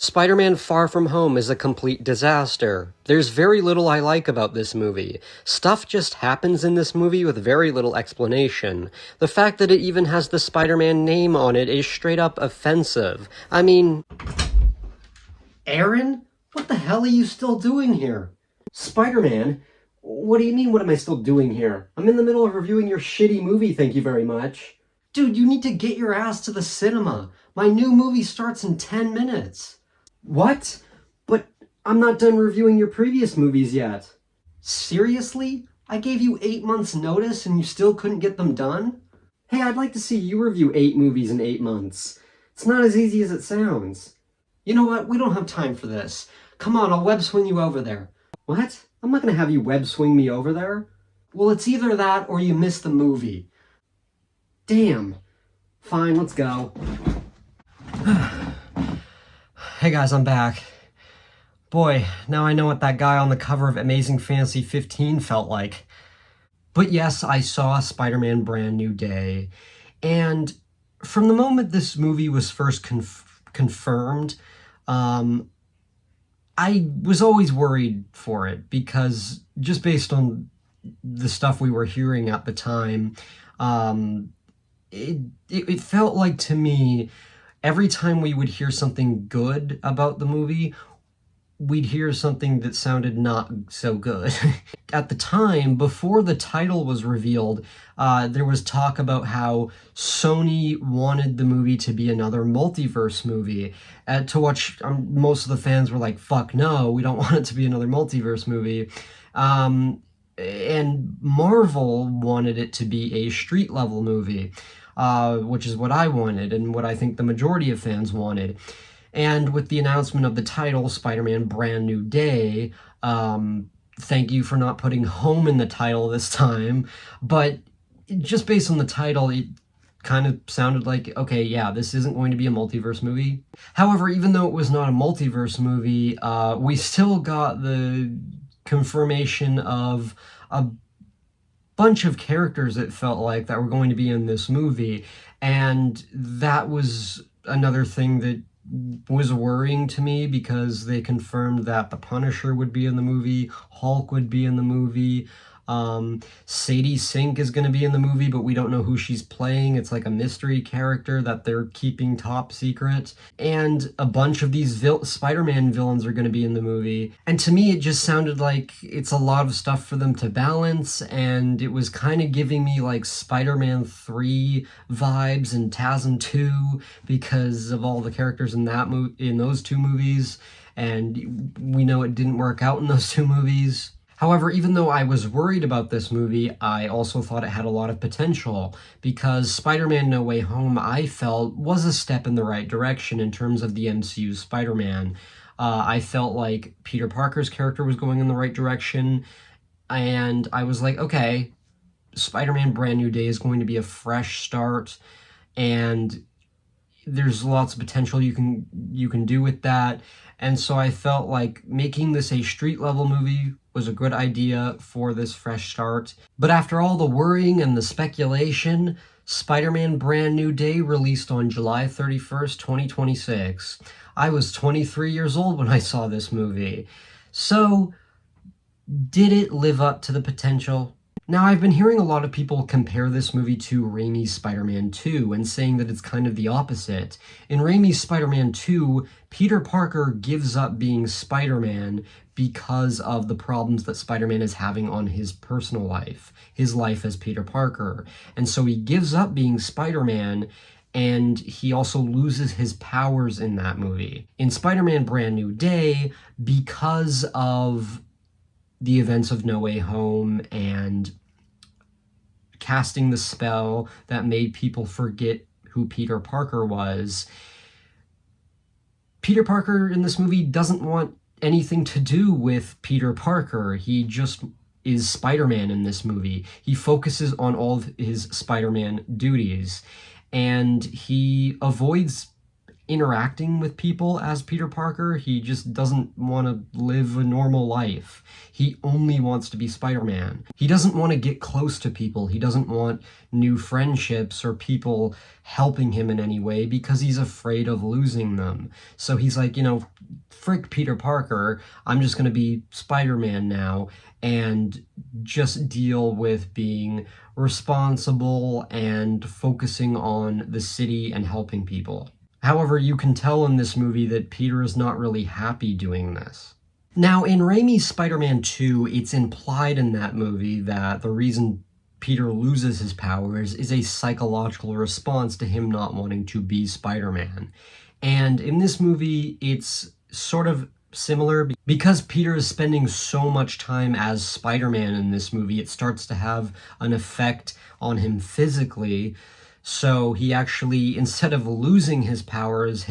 Spider-Man Far From Home is a complete disaster. There's very little I like about this movie. Stuff just happens in this movie with very little explanation. The fact that it even has the Spider-Man name on it is straight up offensive. I mean... Arron? What the hell are you still doing here? Spider-Man? What do you mean, what am I still doing here? I'm in the middle of reviewing your shitty movie, thank you very much. Dude, you need to get your ass to the cinema. My new movie starts in 10 minutes. What? But I'm not done reviewing your previous movies yet. Seriously? I gave you 8 months notice and you still couldn't get them done? Hey, I'd like to see you review 8 movies in 8 months. It's not as easy as it sounds. You know what? We don't have time for this. Come on, I'll web swing you over there. What? I'm not gonna have you web swing me over there. Well, it's either that or you miss the movie. Damn. Fine, let's go. Hey guys, I'm back. Boy, now I know what that guy on the cover of Amazing Fantasy 15 felt like. But yes, I saw Spider-Man Brand New Day, and from the moment this movie was first confirmed, I was always worried for it, because just based on the stuff we were hearing at the time, it felt like to me, every time we would hear something good about the movie, we'd hear something that sounded not so good. At the time, before the title was revealed, there was talk about how Sony wanted the movie to be another multiverse movie, to which most of the fans were like, fuck no, we don't want it to be another multiverse movie. And Marvel wanted it to be a street-level movie, which is what I wanted and what I think the majority of fans wanted. And with the announcement of the title, Spider-Man Brand New Day, thank you for not putting home in the title this time, but just based on the title, it kind of sounded like, okay, yeah, this isn't going to be a multiverse movie. However, even though it was not a multiverse movie, we still got the confirmation of a bunch of characters, it felt like, that were going to be in this movie, and that was another thing that was worrying to me, because they confirmed that the Punisher would be in the movie, Hulk would be in the movie, Sadie Sink is going to be in the movie, but we don't know who she's playing. It's like a mystery character that they're keeping top secret. And a bunch of these Spider-Man villains are going to be in the movie. And to me, it just sounded like it's a lot of stuff for them to balance, and it was kind of giving me like Spider-Man 3 vibes and TASM 2 because of all the characters in those two movies. And we know it didn't work out in those two movies. However, even though I was worried about this movie, I also thought it had a lot of potential, because Spider-Man No Way Home, I felt, was a step in the right direction in terms of the MCU's Spider-Man. I felt like Peter Parker's character was going in the right direction, and I was like, okay, Spider-Man Brand New Day is going to be a fresh start, and there's lots of potential you can do with that. And so I felt like making this a street-level movie was a good idea for this fresh start. But after all the worrying and the speculation, Spider-Man Brand New Day released on July 31st, 2026. I was 23 years old when I saw this movie. So, did it live up to the potential? Now, I've been hearing a lot of people compare this movie to Raimi's Spider-Man 2 and saying that it's kind of the opposite. In Raimi's Spider-Man 2, Peter Parker gives up being Spider-Man because of the problems that Spider-Man is having on his personal life, his life as Peter Parker. And so he gives up being Spider-Man, and he also loses his powers in that movie. In Spider-Man Brand New Day, because of the events of No Way Home and casting the spell that made people forget who Peter Parker was, Peter Parker in this movie doesn't want anything to do with Peter Parker. He just is Spider-Man in this movie. He focuses on all of his Spider-Man duties, and he avoids interacting with people as Peter Parker. He just doesn't want to live a normal life. He only wants to be Spider-Man. He doesn't want to get close to people. He doesn't want new friendships or people helping him in any way because he's afraid of losing them. So he's like, frick Peter Parker, I'm just going to be Spider-Man now and just deal with being responsible and focusing on the city and helping people. However, you can tell in this movie that Peter is not really happy doing this. Now, in Raimi's Spider-Man 2, it's implied in that movie that the reason Peter loses his powers is a psychological response to him not wanting to be Spider-Man. And in this movie, it's sort of similar. Because Peter is spending so much time as Spider-Man in this movie, it starts to have an effect on him physically. So he actually, instead of losing his powers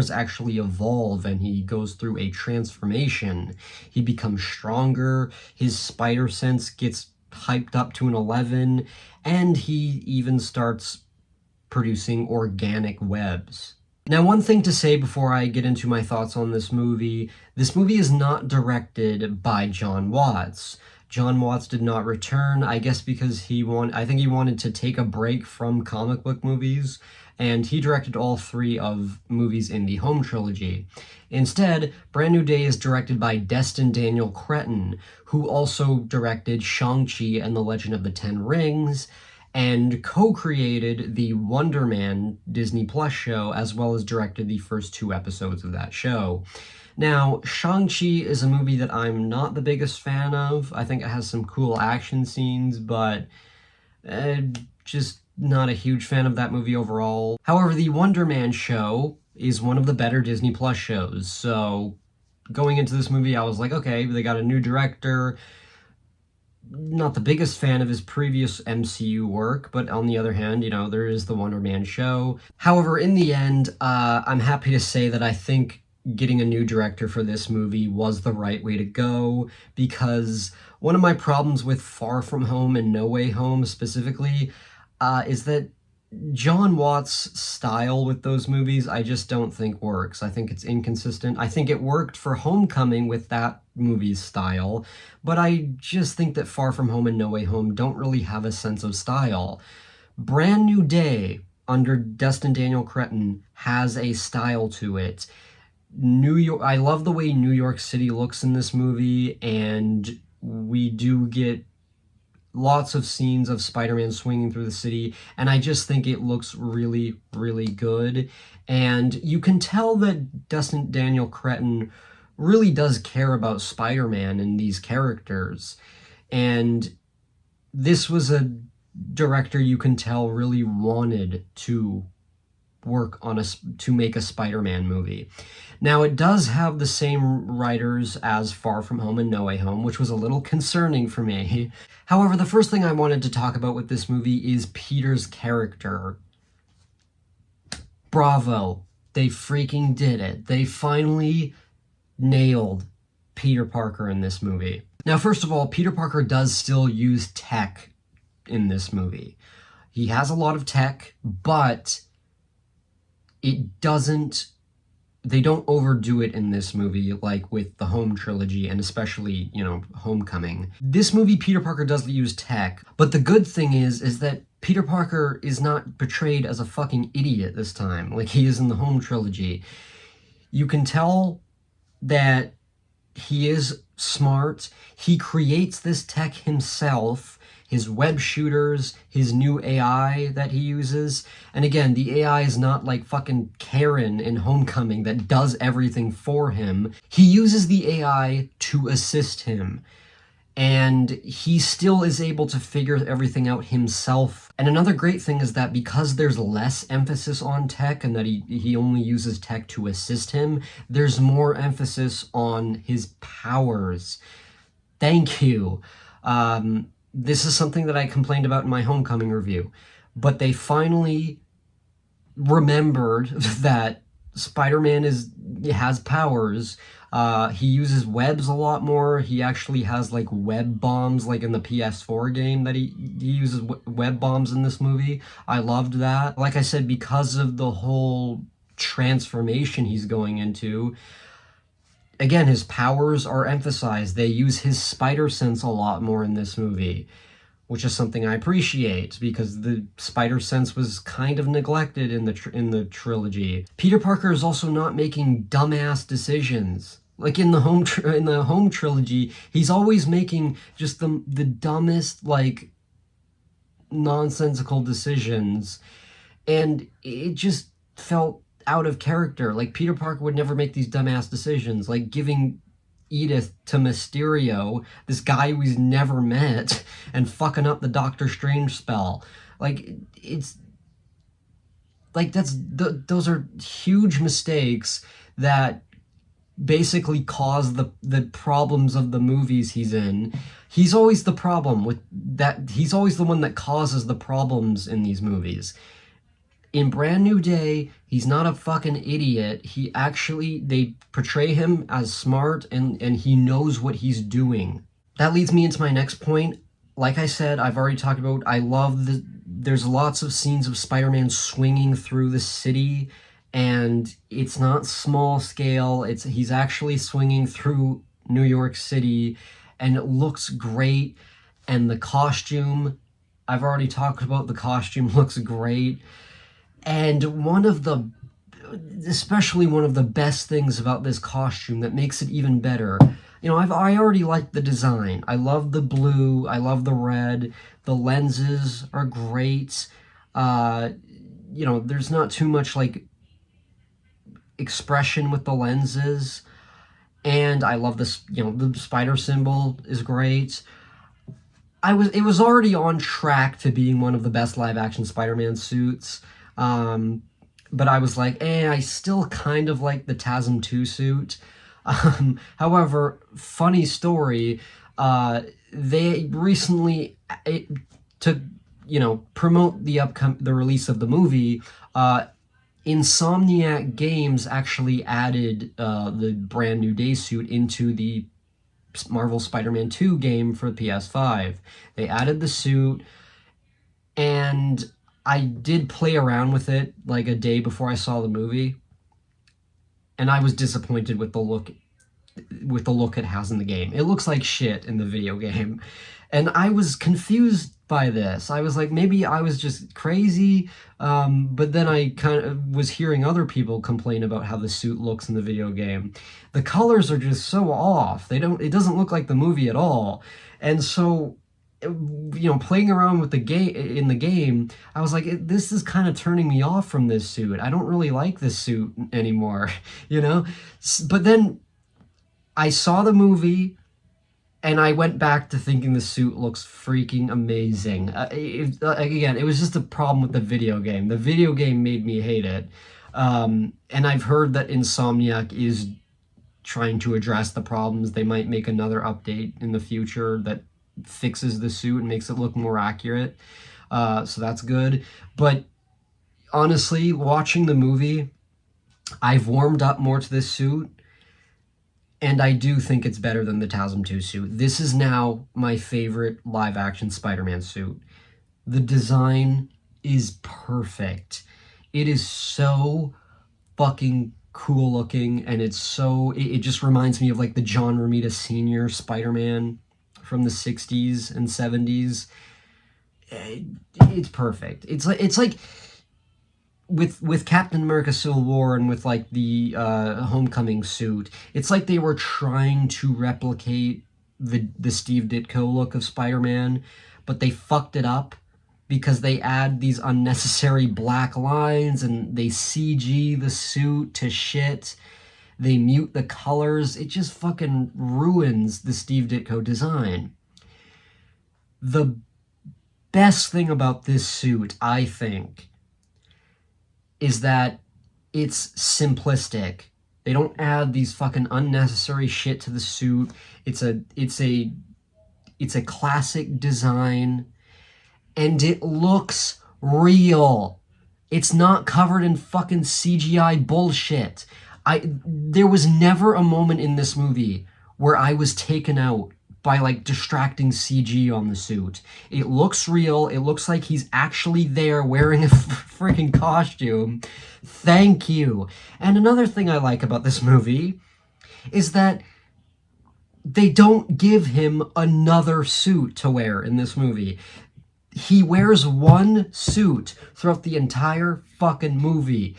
actually evolve and he goes through a transformation. He becomes stronger, his spider sense gets hyped up to an 11, and he even starts producing organic webs. Now, one thing to say before I get into my thoughts on this movie is not directed by John Watts. John Watts did not return, I guess because I think he wanted to take a break from comic book movies, and he directed all 3 of movies in the Home trilogy. Instead, Brand New Day is directed by Destin Daniel Cretton, who also directed Shang-Chi and the Legend of the Ten Rings, and co-created the Wonder Man Disney Plus show, as well as directed the first 2 episodes of that show. Now, Shang-Chi is a movie that I'm not the biggest fan of. I think it has some cool action scenes, but just not a huge fan of that movie overall. However, the Wonder Man show is one of the better Disney Plus shows, so going into this movie, I was like, okay, they got a new director. Not the biggest fan of his previous MCU work, but on the other hand, there is the Wonder Man show. However, in the end, I'm happy to say that I think getting a new director for this movie was the right way to go, because one of my problems with Far From Home and No Way Home specifically is that John Watts' style with those movies I just don't think works. I think it's inconsistent. I think it worked for Homecoming with that movie's style, but I just think that Far From Home and No Way Home don't really have a sense of style. Brand New Day, under Destin Daniel Cretton, has a style to it. I love the way New York City looks in this movie, and we do get lots of scenes of Spider-Man swinging through the city, and I just think it looks really, really good. And you can tell that Destin Daniel Cretton really does care about Spider-Man and these characters. And this was a director you can tell really wanted to work on to make a Spider-Man movie. Now, it does have the same writers as Far From Home and No Way Home, which was a little concerning for me. However, the first thing I wanted to talk about with this movie is Peter's character. Bravo. They freaking did it. They finally nailed Peter Parker in this movie. Now, first of all, Peter Parker does still use tech in this movie. He has a lot of tech, but they don't overdo it in this movie like with the Home trilogy and especially, Homecoming. This movie, Peter Parker does use tech, but the good thing is that Peter Parker is not portrayed as a fucking idiot this time, like he is in the Home trilogy. You can tell that he is smart. He creates this tech himself, his web shooters, his new AI that he uses. And again, the AI is not like fucking Karen in Homecoming that does everything for him. He uses the AI to assist him. And he still is able to figure everything out himself. And another great thing is that because there's less emphasis on tech and that he only uses tech to assist him, there's more emphasis on his powers. Thank you. This is something that I complained about in my Homecoming review, but they finally remembered that Spider-Man has powers. He uses webs a lot more. He actually has like web bombs, like in the PS4 game that he uses web bombs in this movie. I loved that. Like I said, because of the whole transformation he's going into. Again, his powers are emphasized. They use his spider sense a lot more in this movie, which is something I appreciate, because the spider sense was kind of neglected in the trilogy. Peter Parker is also not making dumbass decisions. Like in the home trilogy, he's always making just the dumbest, like, nonsensical decisions, and it just felt out of character. Like, Peter Parker would never make these dumbass decisions, like giving Edith to Mysterio, this guy who he's never met, and fucking up the Doctor Strange spell. Like, it's like those are huge mistakes that basically cause the problems of the movies he's in. He's always the problem with that. He's always the one that causes the problems in these movies. In Brand New Day, he's not a fucking idiot. They portray him as smart, and he knows what he's doing. That leads me into my next point. Like I said, I've already talked about, there's lots of scenes of Spider-Man swinging through the city, and it's not small scale. He's actually swinging through New York City, and it looks great. And the costume, I've already talked about, the costume looks great. And especially one of the best things about this costume that makes it even better, I already like the design. I love the blue, I love the red, the lenses are great. There's not too much, like, expression with the lenses, and I love this, the spider symbol is great. It was already on track to being one of the best live-action Spider-Man suits. But I was like, I still kind of like the TASM 2 suit. However, funny story, they recently, to promote the release of the movie, Insomniac Games actually added the Brand New Day suit into the Marvel Spider-Man 2 game for PS5. They added the suit, and I did play around with it like a day before I saw the movie, and I was disappointed with the look it has in the game. It looks like shit in the video game, and I was confused by this. I was like, maybe I was just crazy, but then I kind of was hearing other people complain about how the suit looks in the video game. The colors are just so off. It doesn't look like the movie at all, and so, playing around with the game, I was like, this is kind of turning me off from this suit. I don't really like this suit anymore, But then I saw the movie, and I went back to thinking the suit looks freaking amazing. Again, it was just a problem with the video game. The video game made me hate it. And I've heard that Insomniac is trying to address the problems. They might make another update in the future that fixes the suit and makes it look more accurate, so that's good. But honestly, watching the movie, I've warmed up more to this suit, and I do think it's better than the TASM 2 suit. This is now my favorite live-action Spider-Man suit. The design is perfect. It is so fucking cool looking, and it just reminds me of, like, the John Romita Sr. Spider-Man from the 60s and 70s. It's perfect. It's like with Captain America Civil War and with, like, the Homecoming suit, it's like they were trying to replicate the Steve Ditko look of Spider-Man, but they fucked it up because they add these unnecessary black lines, and they CG the suit to shit. They mute the colors. It just fucking ruins the Steve Ditko design. The best thing about this suit, I think, is that it's simplistic. They don't add these fucking unnecessary shit to the suit. It's a classic design, and it looks real. It's not covered in fucking CGI bullshit. There was never a moment in this movie where I was taken out by like distracting CG on the suit. It looks real. It looks like he's actually there wearing a freaking costume. Thank you. And another thing I like about this movie is that they don't give him another suit to wear in this movie. He wears one suit throughout the entire fucking movie.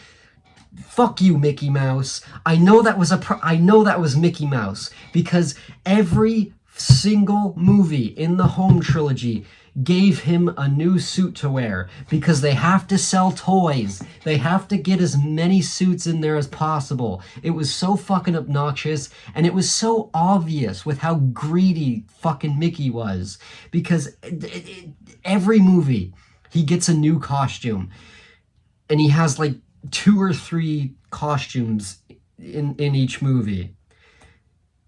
Fuck you, Mickey Mouse. I know that was Mickey Mouse, because every single movie in the Home trilogy gave him a new suit to wear, because they have to sell toys. They have to get as many suits in there as possible. It was so fucking obnoxious, and it was so obvious with how greedy fucking Mickey was, because every movie he gets a new costume, and he has like 2 or 3 costumes in each movie.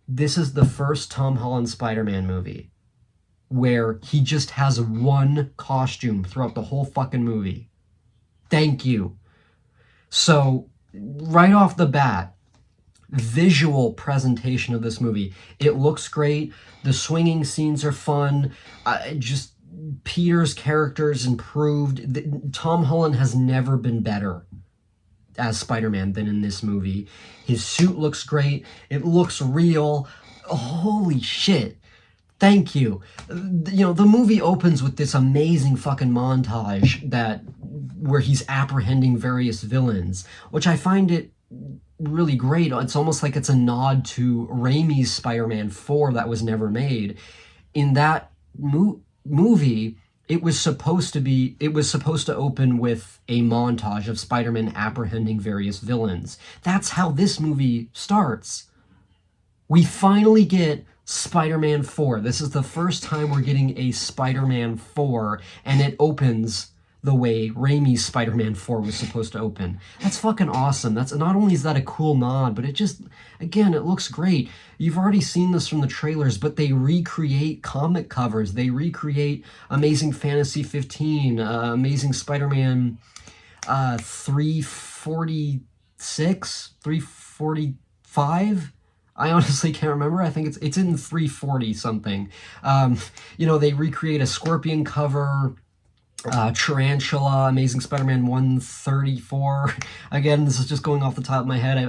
This is the first Tom Holland Spider-Man movie where he just has one costume throughout the whole fucking movie. Thank you. So, right off the bat, visual presentation of this movie. It looks great. The swinging scenes are fun. Just Peter's character is improved. Tom Holland has never been better as Spider-Man than in this movie. His suit looks great. It looks real. Holy shit. Thank you. You know, the movie opens with this amazing fucking montage where he's apprehending various villains, which I find it really great. It's almost like it's a nod to Raimi's Spider-Man 4 that was never made. In that movie, it was supposed to open with a montage of Spider-Man apprehending various villains. That's how this movie starts. We finally get Spider-Man 4. This is the first time we're getting a Spider-Man 4, and it opens the way Raimi's Spider-Man 4 was supposed to open. That's fucking awesome. That's not only is that a cool nod, but it just, again, it looks great. You've already seen this from the trailers, but they recreate comic covers. They recreate Amazing Fantasy 15, Amazing Spider-Man 346, 345. I honestly can't remember. I think it's in 340 something. You know, they recreate a Scorpion cover. Tarantula, Amazing Spider-Man 134. Again, this is just going off the top of my head.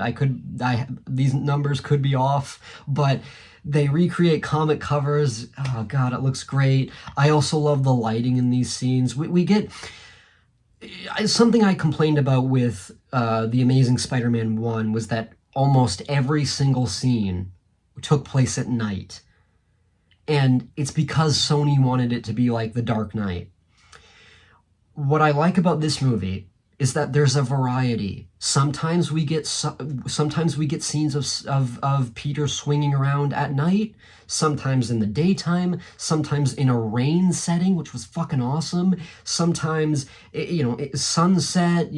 These numbers could be off, but they recreate comic covers. Oh god, it looks great. I also love the lighting in these scenes. We get something I complained about with the Amazing Spider-Man 1 was that almost every single scene took place at night, and it's because Sony wanted it to be like The Dark Knight. What I like about this movie is that there's a variety. Sometimes we get scenes of Peter swinging around at night, sometimes in the daytime, sometimes in a rain setting, which was fucking awesome. Sometimes, sunset,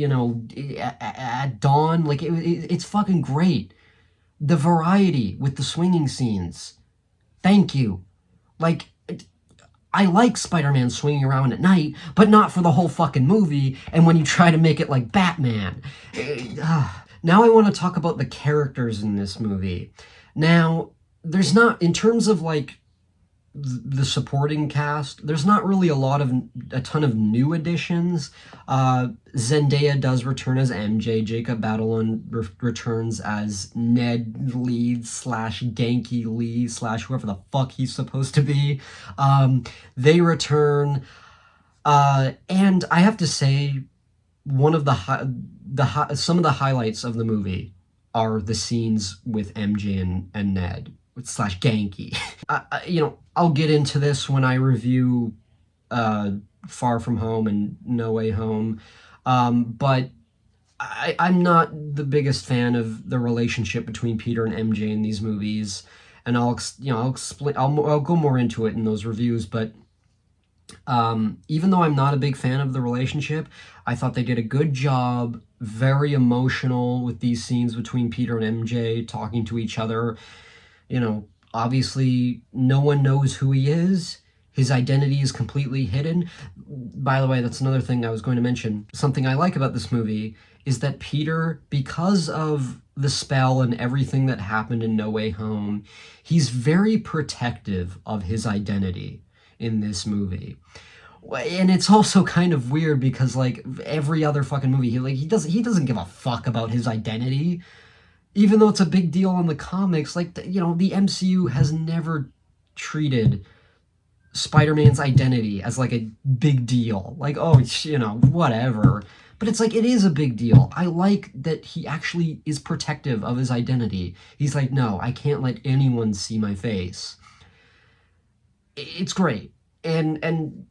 at dawn. Like, it's fucking great. The variety with the swinging scenes. Thank you. Like, I like Spider-Man swinging around at night, but not for the whole fucking movie, and when you try to make it like Batman. Now I want to talk about the characters in this movie. Now, there's not, in terms of like the supporting cast, there's not really a ton of new additions. Zendaya does return as MJ. Jacob Batalon returns as Ned Leeds / Genki Lee / whoever the fuck he's supposed to be. They return, and I have to say, one of some of the highlights of the movie are the scenes with MJ and Ned / Genki. I'll get into this when I review Far From Home and No Way Home, but I'm not the biggest fan of the relationship between Peter and MJ in these movies, and I'll explain. I'll go more into it in those reviews. But even though I'm not a big fan of the relationship, I thought they did a good job. Very emotional with these scenes between Peter and MJ talking to each other. Obviously, no one knows who he is. His identity is completely hidden. By the way, that's another thing I was going to mention. Something I like about this movie is that Peter, because of the spell and everything that happened in No Way Home, he's very protective of his identity in this movie. And it's also kind of weird because, like, every other fucking movie, he doesn't give a fuck about his identity, even though it's a big deal in the comics. Like, the MCU has never treated Spider-Man's identity as like a big deal. Like, oh, whatever. But it's like, it is a big deal. I like that he actually is protective of his identity. He's like, no, I can't let anyone see my face. It's great. And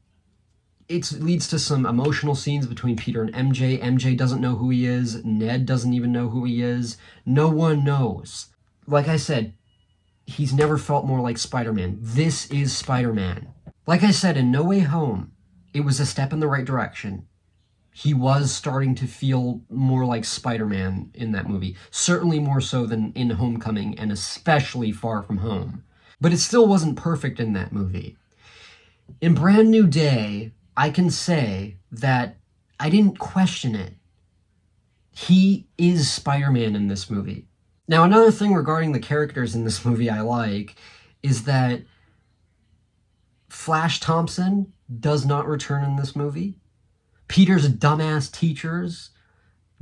it leads to some emotional scenes between Peter and MJ. MJ doesn't know who he is. Ned doesn't even know who he is. No one knows. Like I said, he's never felt more like Spider-Man. This is Spider-Man. Like I said, in No Way Home, it was a step in the right direction. He was starting to feel more like Spider-Man in that movie. Certainly more so than in Homecoming, and especially Far From Home. But it still wasn't perfect in that movie. In Brand New Day, I can say that I didn't question it. He is Spider-Man in this movie. Now, another thing regarding the characters in this movie I like is that Flash Thompson does not return in this movie. Peter's dumbass teachers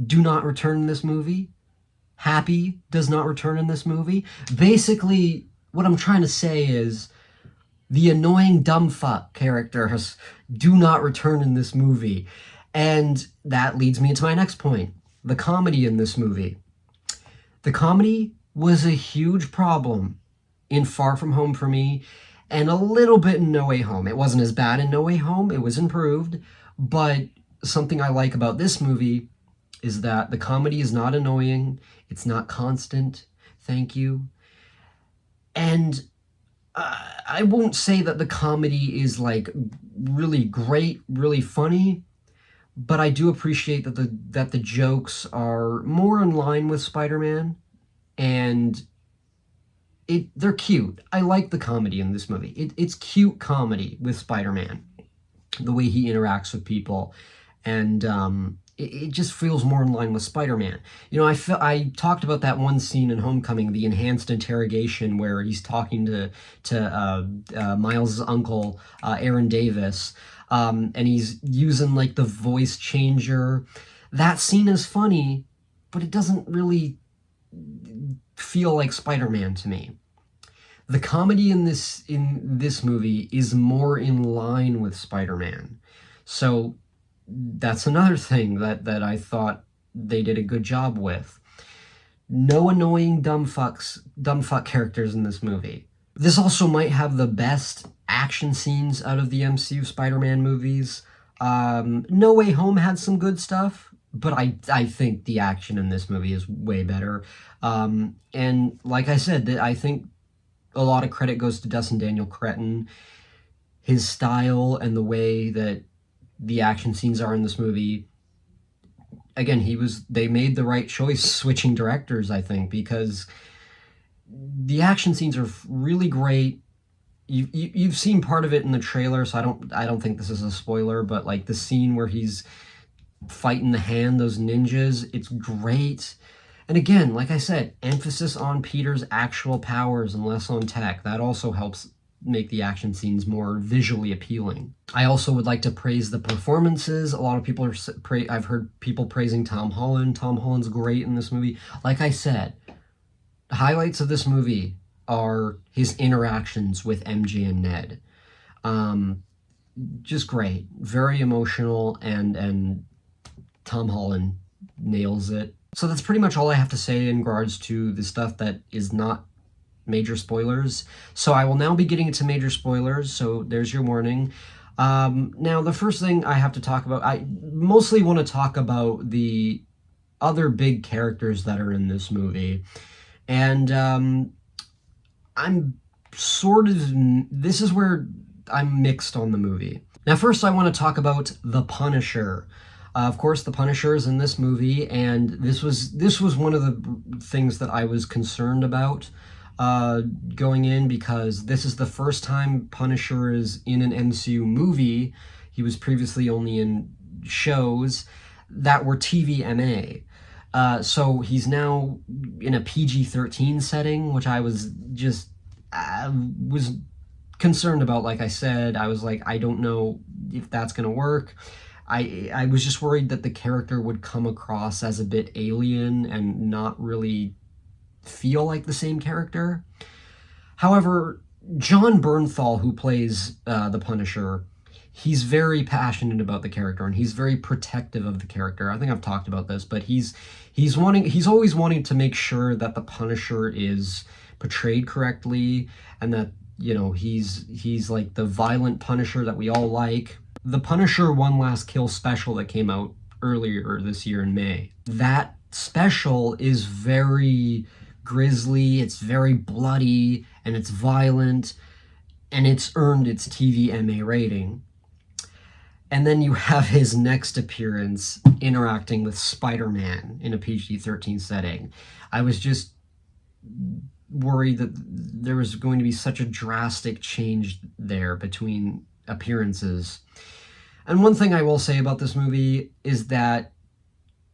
do not return in this movie. Happy does not return in this movie. Basically, what I'm trying to say is the annoying dumb fuck characters do not return in this movie. And that leads me to my next point. The comedy in this movie. The comedy was a huge problem in Far From Home for me, and a little bit in No Way Home. It wasn't as bad in No Way Home, it was improved, but something I like about this movie is that the comedy is not annoying, it's not constant, thank you, and I won't say that the comedy is like really great, really funny, but I do appreciate that the jokes are more in line with Spider-Man, and they're cute. I like the comedy in this movie. It's cute comedy with Spider-Man, the way he interacts with people, and it just feels more in line with Spider-Man. I talked about that one scene in Homecoming, the enhanced interrogation where he's talking to Miles' uncle, Aaron Davis, and he's using like the voice changer. That scene is funny, but it doesn't really feel like Spider-Man to me. The comedy in this movie is more in line with Spider-Man. So that's another thing that I thought they did a good job with. No annoying dumb fuck characters in this movie. This also might have the best action scenes out of the MCU Spider-Man movies. No Way Home had some good stuff, but I think the action in this movie is way better. And like I said, I think a lot of credit goes to Dustin Daniel Cretton. His style and the way that the action scenes are in this movie. Again, they made the right choice switching directors, I think, because the action scenes are really great. You've seen part of it in the trailer, so I don't think this is a spoiler, but like the scene where he's fighting the hand, those ninjas, it's great. And again, like I said, emphasis on Peter's actual powers and less on tech. That also helps make the action scenes more visually appealing. I also would like to praise the performances. A lot of people I've heard people praising Tom Holland. Tom Holland's great in this movie. Like I said, highlights of this movie are his interactions with MJ and Ned. Just great. Very emotional, and Tom Holland nails it. So that's pretty much all I have to say in regards to the stuff that is not major spoilers. So I will now be getting into major spoilers, so there's your warning. Now, the first thing I have to talk about, I mostly want to talk about the other big characters that are in this movie. And this is where I'm mixed on the movie. Now, first I want to talk about The Punisher. Of course, The Punisher is in this movie, and this was one of the things that I was concerned about. going in, because this is the first time Punisher is in an MCU movie. He was previously only in shows that were TVMA. So he's now in a PG-13 setting, which I was concerned about. Like I said, I was like, I don't know if that's going to work. I was just worried that the character would come across as a bit alien and not really feel like the same character. However, John Bernthal, who plays the Punisher, he's very passionate about the character, and he's very protective of the character. I think I've talked about this, but he's always wanting to make sure that the Punisher is portrayed correctly, and that, you know, he's like the violent Punisher that we all like. The Punisher One Last Kill special that came out earlier this year in May, that special is very grisly, it's very bloody, and it's violent, and it's earned its TVMA rating. And then you have his next appearance interacting with Spider-Man in a PG-13 setting. I was just worried that there was going to be such a drastic change there between appearances. And one thing I will say about this movie is that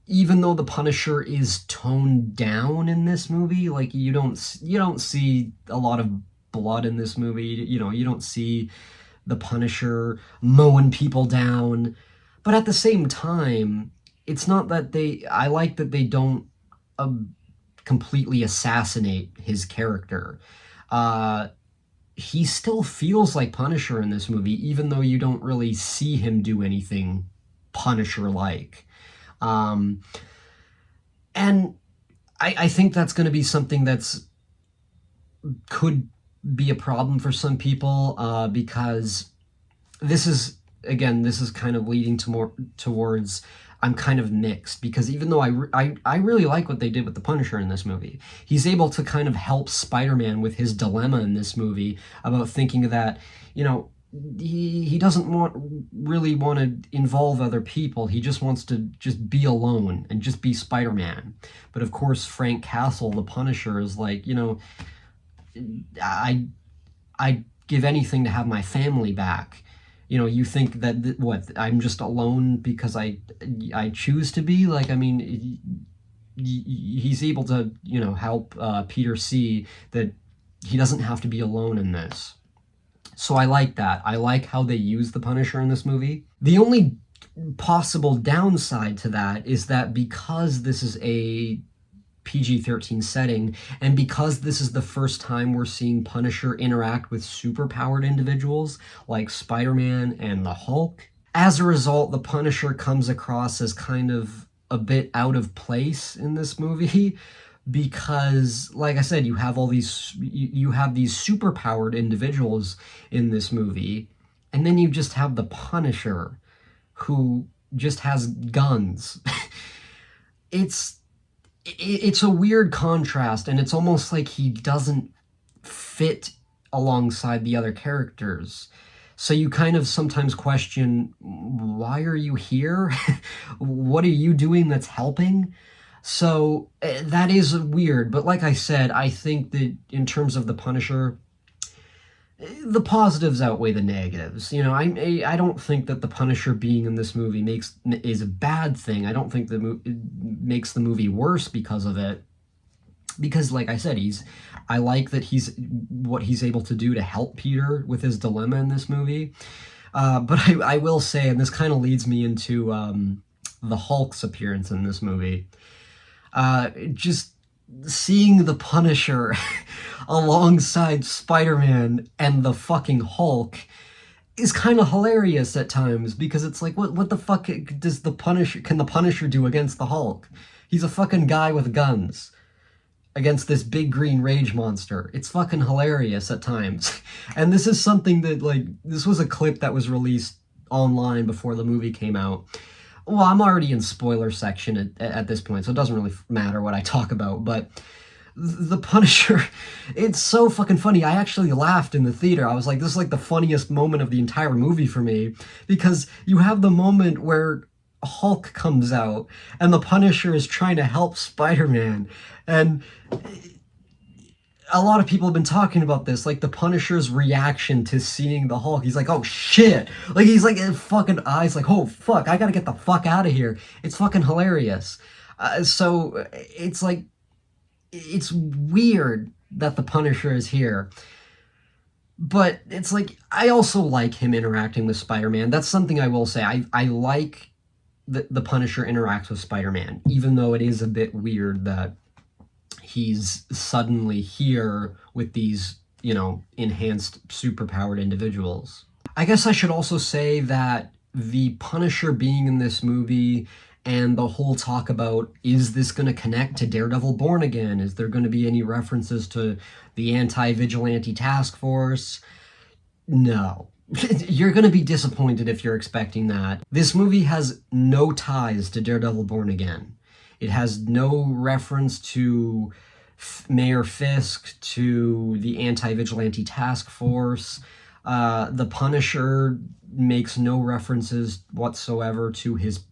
even though the Punisher is toned down in this movie, like you don't see a lot of blood in this movie. You know, you don't see the Punisher mowing people down. But at the same time, it's not that I like that they don't completely assassinate his character. He still feels like Punisher in this movie, even though you don't really see him do anything Punisher-like. And I think that's going to be something that's could be a problem for some people, because this is kind of leading to more towards, I'm kind of mixed, because even though I really like what they did with the Punisher in this movie, he's able to kind of help Spider-Man with his dilemma in this movie about thinking that, you know, he doesn't really want to involve other people. He just wants to just be alone and just be Spider-Man. But of course, Frank Castle, the Punisher, is like, you know, I'd give anything to have my family back. You know, you think that, what, I'm just alone because I choose to be? Like, I mean, he's able to, you know, help Peter see that he doesn't have to be alone in this. So I like that. I like how they use the Punisher in this movie. The only possible downside to that is that because this is a PG-13 setting, and because this is the first time we're seeing Punisher interact with superpowered individuals like Spider-Man and the Hulk, as a result, the Punisher comes across as kind of a bit out of place in this movie. Because, like I said, you have these superpowered individuals in this movie, and then you just have the Punisher, who just has guns. It's a weird contrast, and it's almost like he doesn't fit alongside the other characters. So you kind of sometimes question, why are you here? What are you doing that's helping? So that is weird, but like I said, I think that in terms of the Punisher, the positives outweigh the negatives. You know, I don't think that the Punisher being in this movie is a bad thing. I don't think it makes the movie worse because of it. Because, like I said, I like that what he's able to do to help Peter with his dilemma in this movie. But I will say, and this kind of leads me into the Hulk's appearance in this movie. Just seeing the Punisher alongside Spider-Man and the fucking Hulk is kind of hilarious at times, because it's like, what the fuck can the Punisher do against the Hulk? He's a fucking guy with guns against this big green rage monster. It's fucking hilarious at times. And this is something that, like, this was a clip that was released online before the movie came out. Well, I'm already in spoiler section at this point, so it doesn't really matter what I talk about, but the Punisher, it's so fucking funny. I actually laughed in the theater. I was like, this is like the funniest moment of the entire movie for me, because you have the moment where Hulk comes out and the Punisher is trying to help Spider-Man, and a lot of people have been talking about this, like the Punisher's reaction to seeing the Hulk. He's like, oh shit. Like, he's like, fucking eyes like, oh fuck, I gotta get the fuck out of here. It's fucking hilarious. So it's like, it's weird that the Punisher is here. But it's like, I also like him interacting with Spider-Man. That's something I will say. I like the Punisher interacts with Spider-Man, even though it is a bit weird that he's suddenly here with these, enhanced superpowered individuals. I guess I should also say that the Punisher being in this movie and the whole talk about, is this going to connect to Daredevil Born Again? Is there going to be any references to the anti-vigilante task force? No. You're going to be disappointed if you're expecting that. This movie has no ties to Daredevil Born Again. It has no reference to Mayor Fisk, to the anti-vigilante task force. The Punisher makes no references whatsoever to his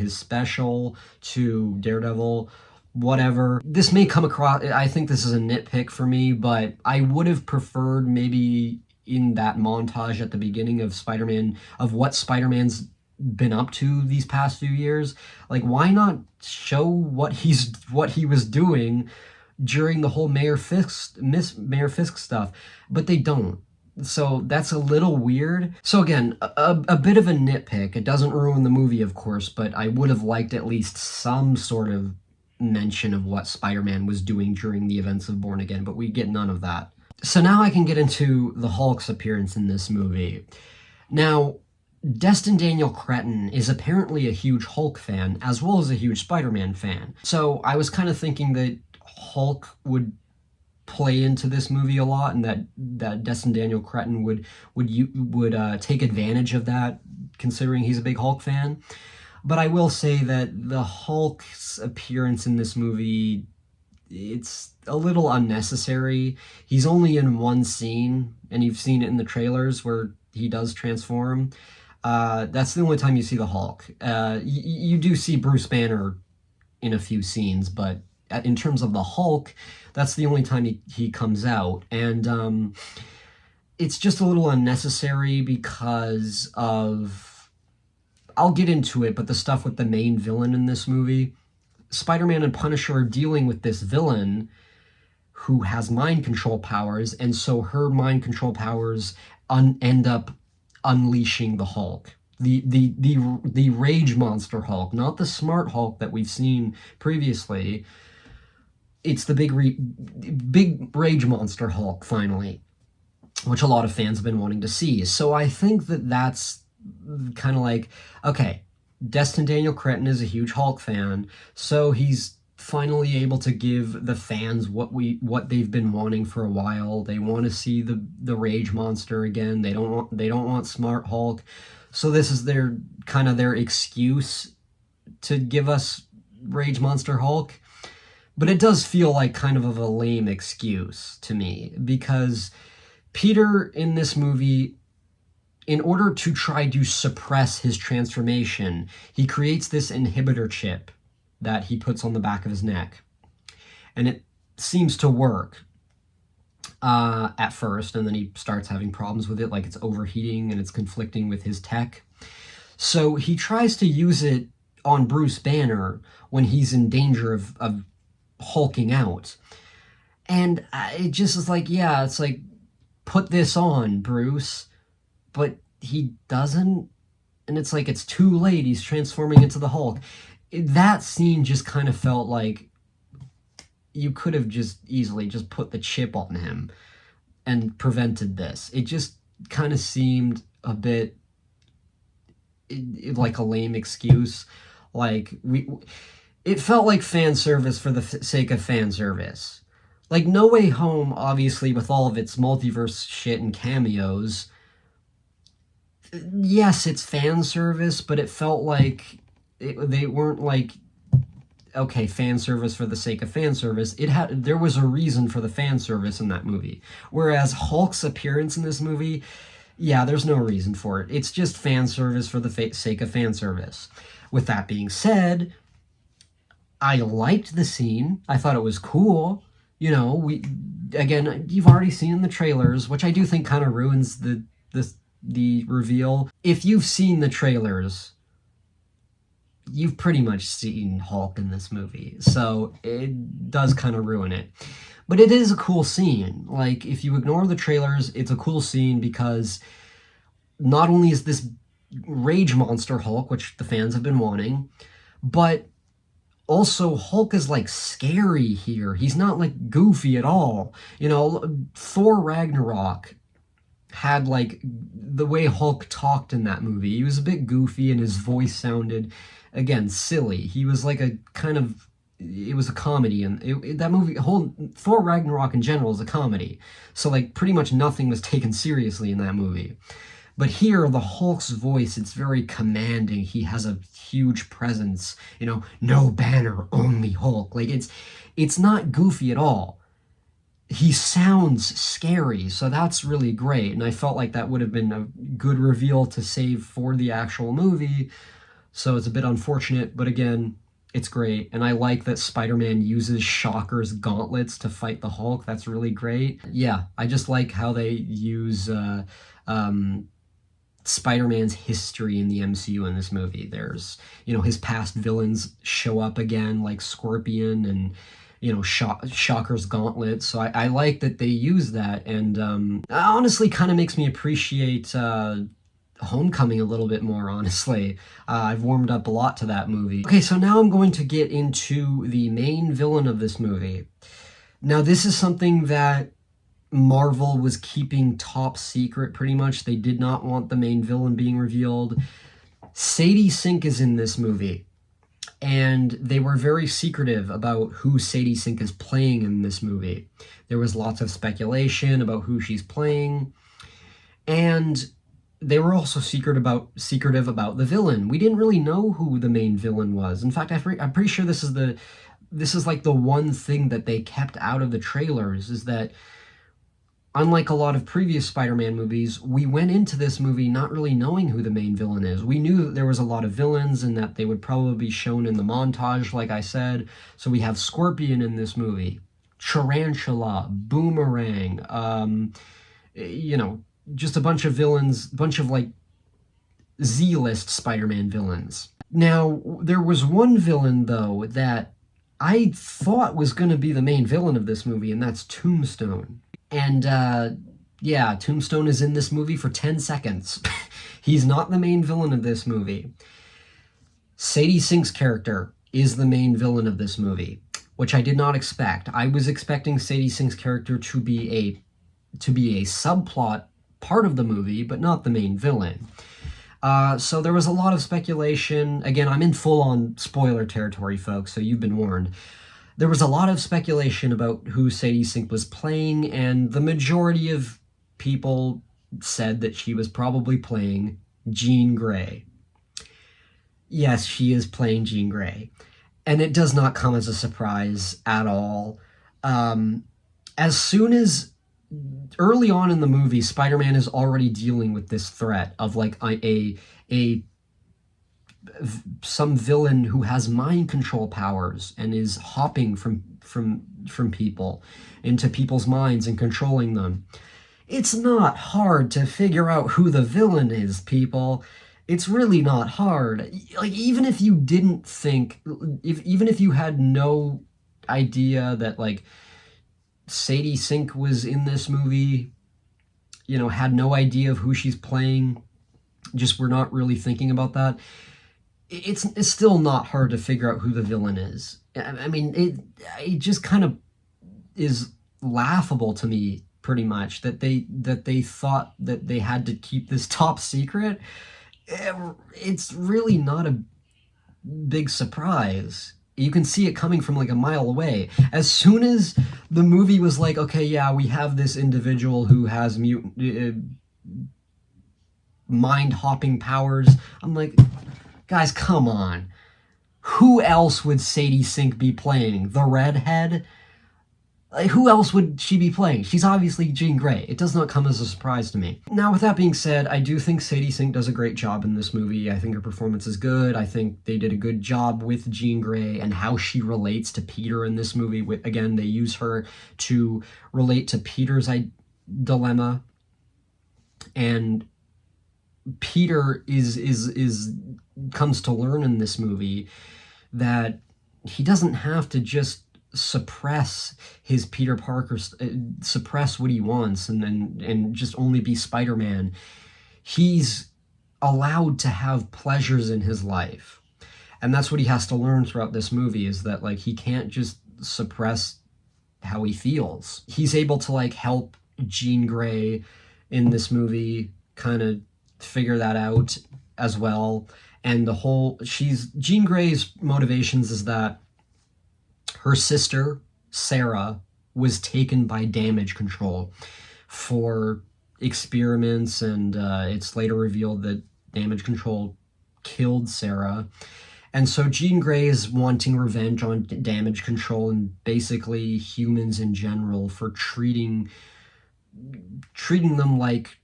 special, to Daredevil, whatever. This may come across, I think this is a nitpick for me, but I would have preferred maybe in that montage at the beginning of Spider-Man, of what Spider-Man's been up to these past few years. Like, why not show what he was doing during the whole Mayor Fisk stuff? But they don't. So that's a little weird. So again, a bit of a nitpick. It doesn't ruin the movie, of course, but I would have liked at least some sort of mention of what Spider-Man was doing during the events of Born Again, but we get none of that. So now I can get into the Hulk's appearance in this movie. Now, Destin Daniel Cretton is apparently a huge Hulk fan, as well as a huge Spider-Man fan. So I was kind of thinking that Hulk would play into this movie a lot, and that Destin Daniel Cretton would take advantage of that, considering he's a big Hulk fan. But I will say that the Hulk's appearance in this movie, it's a little unnecessary. He's only in one scene, and you've seen it in the trailers where he does transform. That's the only time you see the Hulk. You do see Bruce Banner in a few scenes, but in terms of the Hulk, that's the only time he comes out. And it's just a little unnecessary because of... I'll get into it, but the stuff with the main villain in this movie, Spider-Man and Punisher are dealing with this villain who has mind control powers, and so her mind control powers end up unleashing the Hulk. The rage monster Hulk, not the smart Hulk that we've seen previously. It's the big rage monster Hulk, finally, which a lot of fans have been wanting to see. So I think that's kind of like, okay, Destin Daniel Cretton is a huge Hulk fan, so he's finally able to give the fans what they've been wanting for a while. They want to see the rage monster again. They don't want smart Hulk. So this is their excuse to give us rage monster Hulk. But it does feel like kind of a lame excuse to me, because Peter in this movie, in order to try to suppress his transformation, he creates this inhibitor chip that he puts on the back of his neck. And it seems to work at first, and then he starts having problems with it, like it's overheating and it's conflicting with his tech. So he tries to use it on Bruce Banner when he's in danger of hulking out. And it just is like, yeah, it's like, put this on, Bruce. But he doesn't, and it's like, it's too late, he's transforming into the Hulk. That scene just kind of felt like you could have just easily just put the chip on him and prevented this. It just kind of seemed a bit like a lame excuse. Like, it felt like fan service for the sake of fan service. Like, No Way Home, obviously, with all of its multiverse shit and cameos, yes, it's fan service, but it felt like they weren't like, okay, fan service for the sake of fan service. There was a reason for the fan service in that movie. Whereas Hulk's appearance in this movie, yeah, there's no reason for it. It's just fan service for the sake of fan service. With that being said, I liked the scene. I thought it was cool. You know, again, you've already seen the trailers, which I do think kind of ruins the reveal. If you've seen the trailers, you've pretty much seen Hulk in this movie, so it does kind of ruin it. But it is a cool scene. Like, if you ignore the trailers, it's a cool scene because not only is this rage monster Hulk, which the fans have been wanting, but also Hulk is like scary here. He's not like goofy at all. You know, Thor Ragnarok had like the way Hulk talked in that movie. He was a bit goofy and his voice sounded, again, silly. He was like a kind of, it was a comedy, and that movie, whole Thor Ragnarok in general is a comedy. So like pretty much nothing was taken seriously in that movie. But here, the Hulk's voice, it's very commanding. He has a huge presence. You know, no banner, only Hulk. Like, it's not goofy at all. He sounds scary, so that's really great. And I felt like that would have been a good reveal to save for the actual movie. So it's a bit unfortunate, but again, it's great. And I like that Spider-Man uses Shocker's gauntlets to fight the Hulk. That's really great. Yeah, I just like how they use Spider-Man's history in the MCU in this movie. There's, you know, his past villains show up again, like Scorpion and, you know, Shocker's gauntlet. So I like that they use that, and honestly kind of makes me appreciate Homecoming a little bit more, honestly. I've warmed up a lot to that movie. Okay, so now I'm going to get into the main villain of this movie. Now, this is something that Marvel was keeping top secret, pretty much. They did not want the main villain being revealed. Sadie Sink is in this movie, and they were very secretive about who Sadie Sink is playing in this movie. There was lots of speculation about who she's playing, and they were also secretive about the villain. We didn't really know who the main villain was. In fact, I'm pretty sure this is like the one thing that they kept out of the trailers, is that unlike a lot of previous Spider-Man movies, we went into this movie not really knowing who the main villain is. We knew that there was a lot of villains and that they would probably be shown in the montage, like I said. So we have Scorpion in this movie, Tarantula, Boomerang, you know, just a bunch of villains, bunch of like Z-list Spider-Man villains. Now, there was one villain, though, that I thought was going to be the main villain of this movie, and that's Tombstone. And, yeah, Tombstone is in this movie for 10 seconds. He's not the main villain of this movie. Sadie Sink's character is the main villain of this movie, which I did not expect. I was expecting Sadie Sink's character to be a subplot part of the movie, but not the main villain. So there was a lot of speculation. Again, I'm in full-on spoiler territory, folks, so you've been warned. There was a lot of speculation about who Sadie Sink was playing, and the majority of people said that she was probably playing Jean Grey. Yes, she is playing Jean Grey. And it does not come as a surprise at all. As soon as early on in the movie, Spider-Man is already dealing with this threat of like some villain who has mind control powers and is hopping from people into people's minds and controlling them. It's not hard to figure out who the villain is, people. It's really not hard. Like, even if you didn't think, even if you had no idea that like Sadie Sink was in this movie, you know, had no idea of who she's playing, just were not really thinking about that, it's still not hard to figure out who the villain is. I mean, it just kind of is laughable to me, pretty much, that they thought that they had to keep this top secret. It's really not a big surprise. You can see it coming from like a mile away. As soon as the movie was like, okay, yeah, we have this individual who has mutant mind-hopping powers, I'm like, guys, come on. Who else would Sadie Sink be playing? The redhead? Like, who else would she be playing? She's obviously Jean Grey. It does not come as a surprise to me. Now, with that being said, I do think Sadie Sink does a great job in this movie. I think her performance is good. I think they did a good job with Jean Grey and how she relates to Peter in this movie. Again, they use her to relate to Peter's dilemma. And Peter comes to learn in this movie that he doesn't have to just suppress his Peter Parker, suppress what he wants and just only be Spider-Man. He's allowed to have pleasures in his life. And that's what he has to learn throughout this movie, is that, like, he can't just suppress how he feels. He's able to, like, help Jean Grey in this movie kind of figure that out as well. And Jean Grey's motivations is that her sister, Sarah, was taken by damage control for experiments, and it's later revealed that damage control killed Sarah. And so Jean Grey is wanting revenge on damage control and basically humans in general for treating them like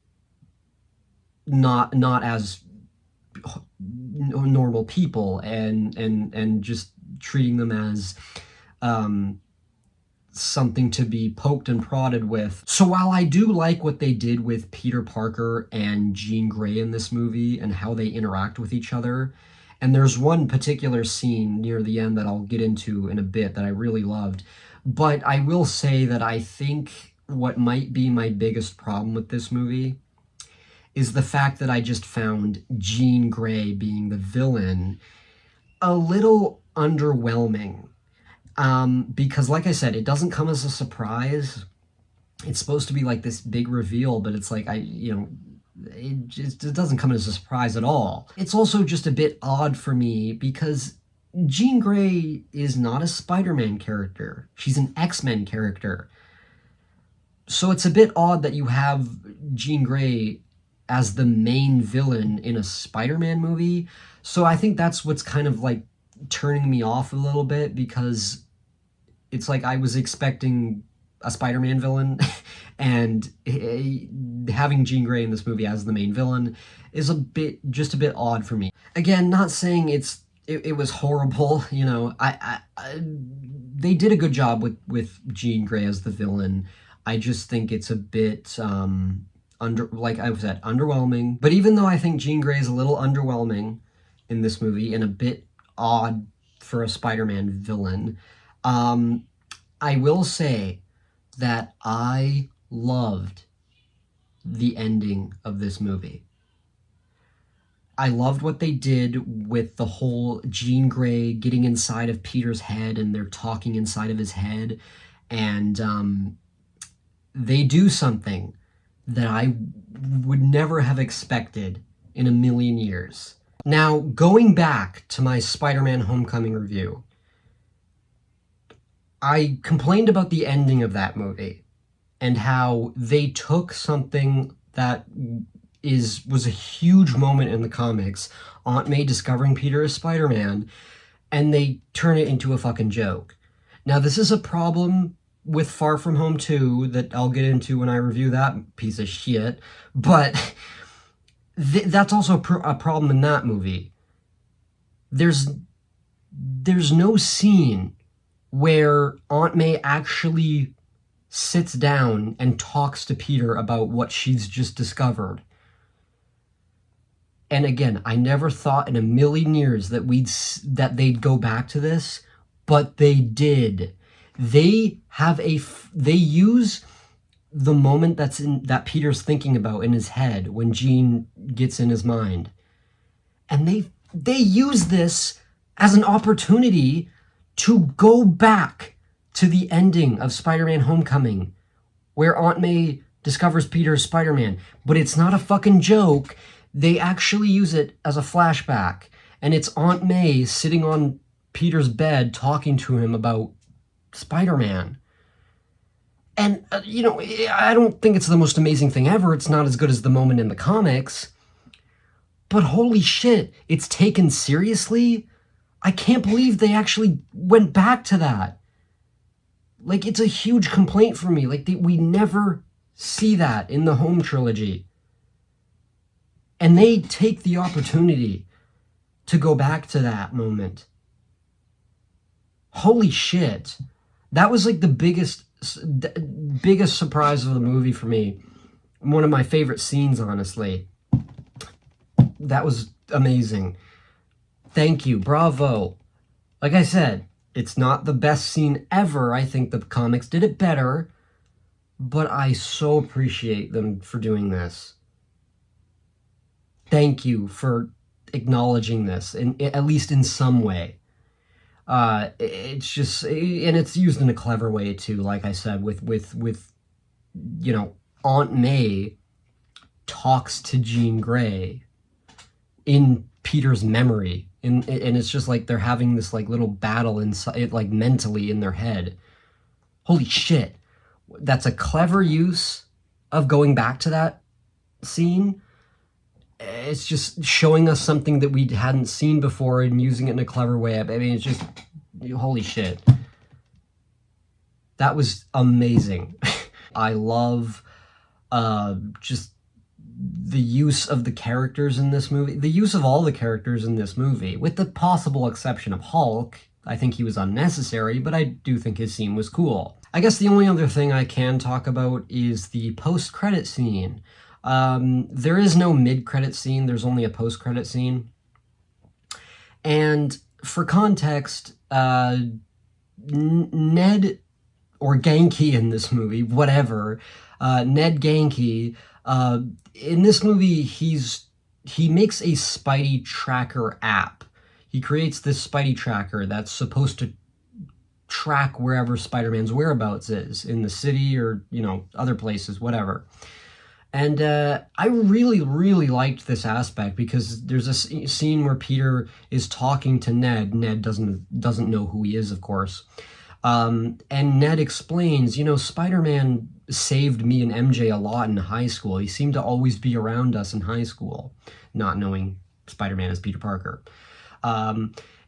not as normal people, and just treating them as something to be poked and prodded with. So while I do like what they did with Peter Parker and Jean Grey in this movie and how they interact with each other, and there's one particular scene near the end that I'll get into in a bit that I really loved, but I will say that I think what might be my biggest problem with this movie is the fact that I just found Jean Grey being the villain a little underwhelming. Because, like I said, it doesn't come as a surprise. It's supposed to be like this big reveal, but it's like, it doesn't come as a surprise at all. It's also just a bit odd for me because Jean Grey is not a Spider-Man character. She's an X-Men character. So it's a bit odd that you have Jean Grey as the main villain in a Spider-Man movie. So I think that's what's kind of like turning me off a little bit, because it's like I was expecting a Spider-Man villain and having Jean Grey in this movie as the main villain is just a bit odd for me. Again, not saying it was horrible, you know. They did a good job with Jean Grey as the villain. I just think it's a bit like I said, underwhelming. But even though I think Jean Grey is a little underwhelming in this movie and a bit odd for a Spider-Man villain, I will say that I loved the ending of this movie. I loved what they did with the whole Jean Grey getting inside of Peter's head and they're talking inside of his head, and they do something that I would never have expected in a million years. Now, going back to my Spider-Man Homecoming review, I complained about the ending of that movie and how they took something that was a huge moment in the comics, Aunt May discovering Peter as Spider-Man, and they turn it into a fucking joke. Now, this is a problem with Far From Home 2 that I'll get into when I review that piece of shit, but that's also a problem in that movie. There's no scene where Aunt May actually sits down and talks to Peter about what she's just discovered. And again, I never thought in a million years that they'd go back to this, but they did. They use the moment that Peter's thinking about in his head when Jean gets in his mind, and they use this as an opportunity to go back to the ending of Spider-Man Homecoming, where Aunt May discovers Peter as Spider-Man. But it's not a fucking joke. They actually use it as a flashback, and it's Aunt May sitting on Peter's bed talking to him about Spider-Man. And, I don't think it's the most amazing thing ever. It's not as good as the moment in the comics. But holy shit, it's taken seriously? I can't believe they actually went back to that. Like, it's a huge complaint for me. Like, we never see that in the Home trilogy. And they take the opportunity to go back to that moment. Holy shit. That was like the biggest surprise of the movie for me. One of my favorite scenes, honestly. That was amazing. Thank you. Bravo. Like I said, it's not the best scene ever. I think the comics did it better. But I so appreciate them for doing this. Thank you for acknowledging this, at least in some way. It's just, and it's used in a clever way too. Like I said, with you know, Aunt May talks to Jean Grey in Peter's memory, and it's just like they're having this like little battle inside, like mentally in their head. Holy shit, that's a clever use of going back to that scene. It's just showing us something that we hadn't seen before and using it in a clever way. I mean, it's just, holy shit. That was amazing. I love just the use of the characters in this movie. The use of all the characters in this movie, with the possible exception of Hulk. I think he was unnecessary, but I do think his scene was cool. I guess the only other thing I can talk about is the post-credit scene. There is no mid-credit scene, there's only a post-credit scene. And for context, Ned, or Genki in this movie, whatever, Ned Genki, in this movie, he makes a Spidey tracker app. He creates this Spidey tracker that's supposed to track wherever Spider-Man's whereabouts is, in the city or, you know, other places, whatever. And I really, really liked this aspect because there's a scene where Peter is talking to Ned. Ned doesn't know who he is, of course. And Ned explains, you know, Spider-Man saved me and MJ a lot in high school. He seemed to always be around us in high school, not knowing Spider-Man is Peter Parker.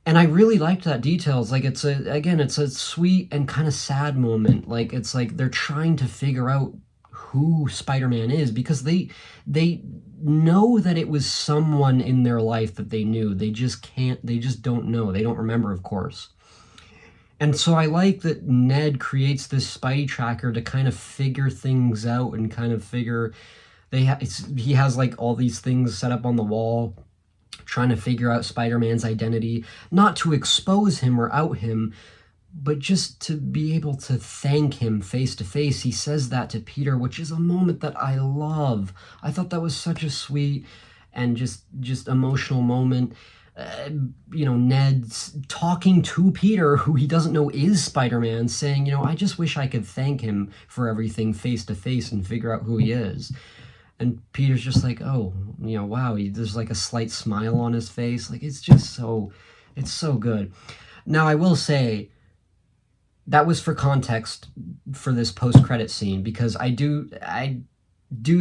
And I really liked that details. Like, it's a sweet and kind of sad moment. Like, it's like they're trying to figure out who Spider-Man is because they know that it was someone in their life that they knew. They just don't know. They don't remember, of course. And so I like that Ned creates this Spidey tracker to kind of figure things out and kind of figure... he has like all these things set up on the wall trying to figure out Spider-Man's identity, not to expose him or out him, but just to be able to thank him face to face. He says that to Peter, which is a moment that I love. I thought that was such a sweet and just emotional moment. You know, Ned's talking to Peter, who he doesn't know is Spider-Man, saying, you know, I just wish I could thank him for everything face to face and figure out who he is. And Peter's just like, oh, you know, wow, there's like a slight smile on his face. Like, it's so good. Now, I will say, that was for context for this post-credit scene, because I do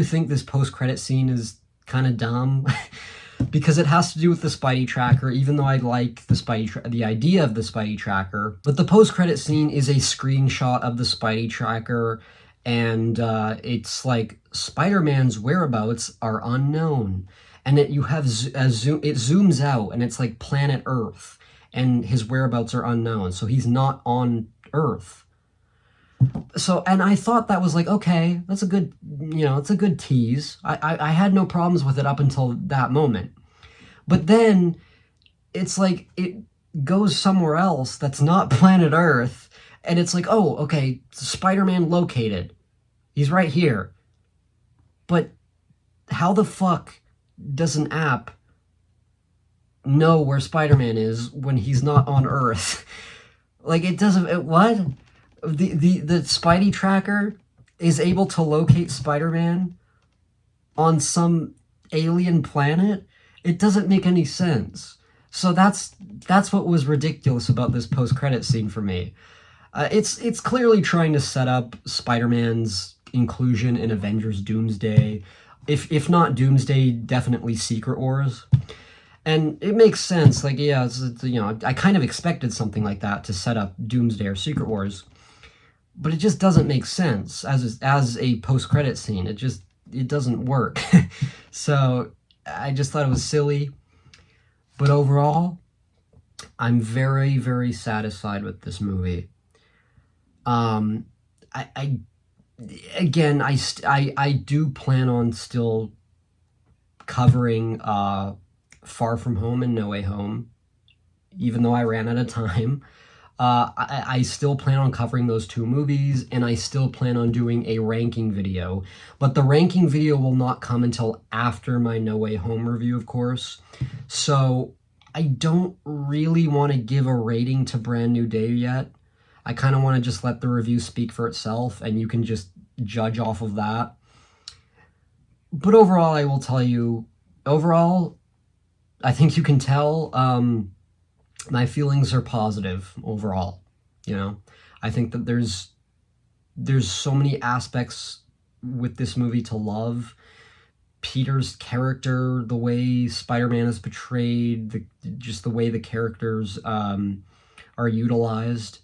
think this post-credit scene is kind of dumb, because it has to do with the Spidey tracker, even though I like the idea of the Spidey tracker. But the post-credit scene is a screenshot of the Spidey tracker, and it's like Spider-Man's whereabouts are unknown, and it zooms out, and it's like planet Earth, and his whereabouts are unknown, so he's not on Earth. So, and I thought that was like, okay, that's a good, you know, it's a good tease. I had no problems with it up until that moment. But then it's like it goes somewhere else that's not planet Earth, and it's like, oh, okay, Spider-Man located. He's right here. But how the fuck does an app know where Spider-Man is when he's not on Earth? Like, it doesn't... what? The Spidey tracker is able to locate Spider-Man on some alien planet? It doesn't make any sense. So that's what was ridiculous about this post-credit scene for me. It's clearly trying to set up Spider-Man's inclusion in Avengers Doomsday. If not Doomsday, definitely Secret Wars. And it makes sense. Like, yeah, you know, I kind of expected something like that to set up Doomsday or Secret Wars. but it just doesn't make sense as a post-credit scene. It doesn't work. So I just thought it was silly. But overall, I'm very, very satisfied with this movie. Um, I again, I do plan on still covering Far From Home and No Way Home, even though I ran out of time. I still plan on covering those two movies, and I still plan on doing a ranking video. But the ranking video will not come until after my No Way Home review, of course. So I don't really want to give a rating to Brand New Day yet. I kind of want to just let the review speak for itself, and you can just judge off of that. But overall, I will tell you, overall, I think you can tell, my feelings are positive overall. You know, I think that there's so many aspects with this movie to love. Peter's character, the way Spider-Man is portrayed, just the way the characters are utilized.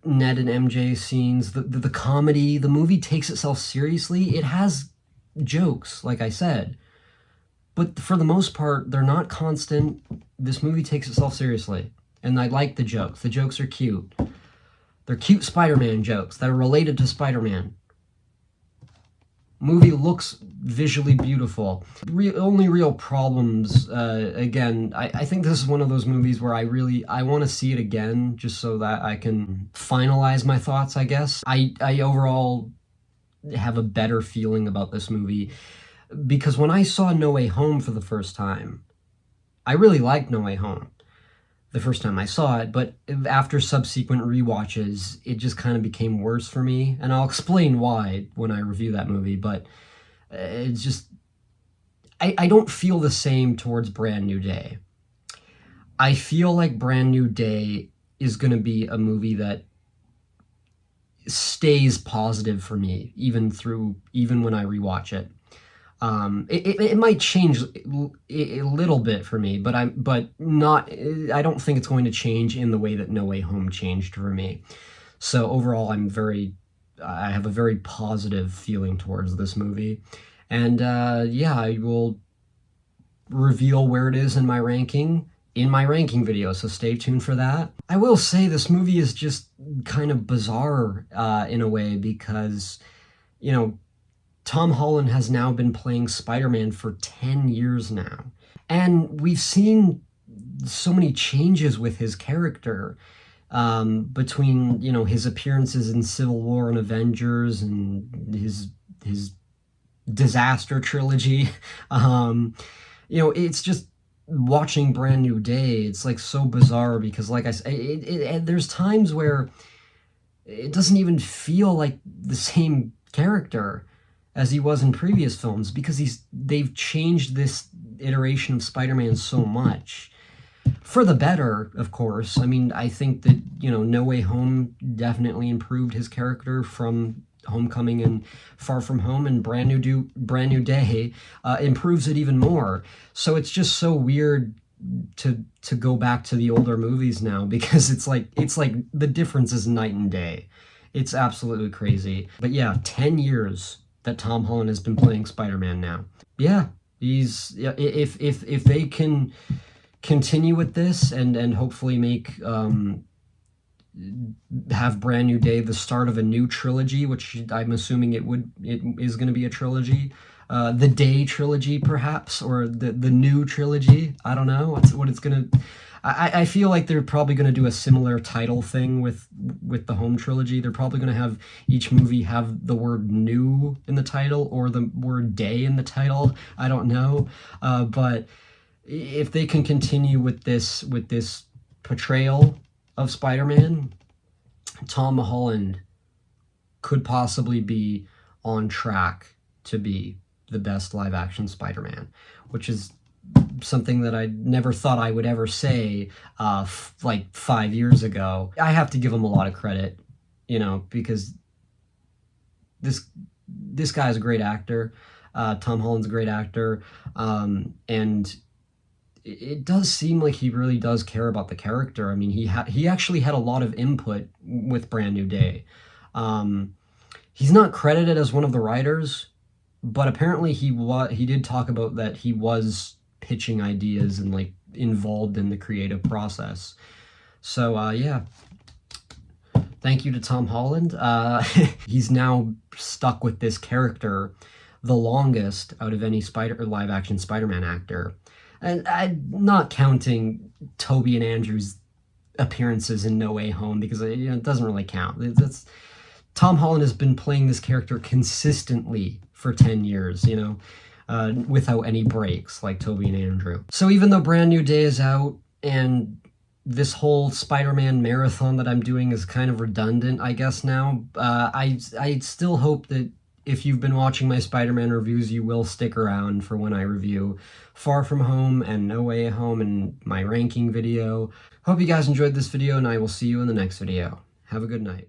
Ned and MJ scenes, the comedy, the movie takes itself seriously. It has jokes, like I said, but for the most part, they're not constant. This movie takes itself seriously, and I like the jokes. The jokes are cute. They're cute Spider-Man jokes that are related to Spider-Man. Movie looks visually beautiful. Only real problems, again, I think this is one of those movies where I want to see it again just so that I can finalize my thoughts, I guess. I overall have a better feeling about this movie because when I saw No Way Home for the first time, I really liked No Way Home the first time I saw it, but after subsequent rewatches, it just kind of became worse for me, and I'll explain why when I review that movie, but it's just, I don't feel the same towards Brand New Day. I feel like Brand New Day is going to be a movie that stays positive for me, even when I rewatch it. It might change a little bit for me, but not. I don't think it's going to change in the way that No Way Home changed for me. So overall, I have a very positive feeling towards this movie, and yeah, I will reveal where it is in my ranking video. So stay tuned for that. I will say this movie is just kind of bizarre in a way because, you know, Tom Holland has now been playing Spider-Man for 10 years now. And we've seen so many changes with his character between, you know, his appearances in Civil War and Avengers and his disaster trilogy. You know, it's just watching Brand New Day. It's like so bizarre because, like I said, there's times where it doesn't even feel like the same character as he was in previous films because they've changed this iteration of Spider-Man so much. For the better, of course. I mean, I think that, you know, No Way Home definitely improved his character from Homecoming and Far From Home, and Brand New Day improves it even more. So it's just so weird to go back to the older movies now because it's like the difference is night and day. It's absolutely crazy. But yeah, 10 years that Tom Holland has been playing Spider-Man now. Yeah, if they can continue with this and hopefully make have Brand New Day the start of a new trilogy, which I'm assuming it is going to be a trilogy, the Day trilogy perhaps, or the new trilogy. I don't know what it's going to. I feel like they're probably going to do a similar title thing with the Home trilogy. They're probably going to have each movie have the word new in the title or the word day in the title. I don't know. But if they can continue with this portrayal of Spider-Man, Tom Holland could possibly be on track to be the best live-action Spider-Man, which is something that I never thought I would ever say like 5 years ago. I have to give him a lot of credit, you know, because this guy's a great actor. Tom Holland's a great actor, and it does seem like he really does care about the character. I mean, he actually had a lot of input with Brand New Day. He's not credited as one of the writers, but apparently he did talk about that he was pitching ideas and like involved in the creative process. So yeah, thank you to Tom Holland. He's now stuck with this character the longest out of any live action Spider-Man actor. And I'm not counting Tobey and Andrew's appearances in No Way Home, because it doesn't really count. Tom Holland has been playing this character consistently for 10 years, without any breaks like Tobey and Andrew. So even though Brand New Day is out and this whole Spider-Man marathon that I'm doing is kind of redundant, I guess now, I still hope that if you've been watching my Spider-Man reviews, you will stick around for when I review Far From Home and No Way Home and my ranking video. Hope you guys enjoyed this video, and I will see you in the next video. Have a good night.